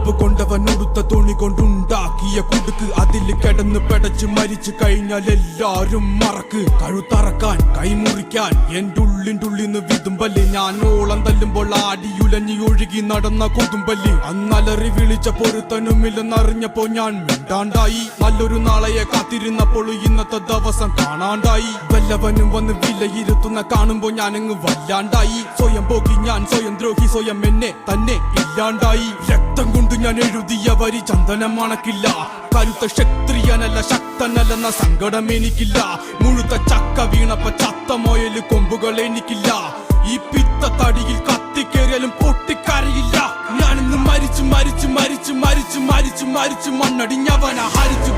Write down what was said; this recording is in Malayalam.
കറുപ്പ് കൊണ്ടവൻ ഉടുത്ത തുണി കൊണ്ടുണ്ടാക്കിയ കുടുക്ക് അതിൽ കിടന്ന് പെടച്ച് മരിച്ചു കഴിഞ്ഞാൽ എല്ലാരും മറക്ക്. കഴുത്തറക്കാൻ കൈമുറിക്കാൻ എന്റെ ഉള്ളിൻ്റെ വിതുമ്പല്. ഞാൻ ഓളം തല്ലുമ്പോൾ ആടിയുലഞ്ഞി ഒഴുകി നടന്ന കൊതുമ്പല്. അന്നലറി വിളിച്ച പൊരുത്തനുമില്ലെന്നറിഞ്ഞപ്പോ ഞാൻ മിണ്ടാണ്ടായി. നല്ലൊരു നാളെയെ കാത്തിരുന്നപ്പോൾ ഇന്നത്തെ ദിവസം കാണാണ്ടായി. വല്ലവനും വന്ന് വിലയിരുത്തുന്ന കാണുമ്പോ ഞാനങ്ങ് വല്ലാണ്ടായി. സ്വയം പോകി ഞാൻ സ്വയം ദ്രോഹി, സ്വയം എന്നെ തന്നെ ഇല്ലാണ്ടായി. രക്തം കൊണ്ട് ഞാൻ എഴുതിയ വരി ചന്ദനം മണക്കില്ല. കരുത്ത ക്ഷത്രിയനല്ല ശക്തനല്ലെന്ന സങ്കടം എനിക്കില്ല. മുഴുത്ത ചക്ക വീണപ്പ ചത്ത മൊയല് കൊമ്പുകൾ എനിക്കില്ല. ഈ പിത്ത തടിയിൽ കത്തിക്കേറിയാലും പൊട്ടിക്കരയില്ല. ഞാനിന്ന് മരിച്ചു മരിച്ചു മരിച്ചു മരിച്ചു മരിച്ചു മരിച്ചു മണ്ണടിഞ്ഞവന ഹരിച്ചു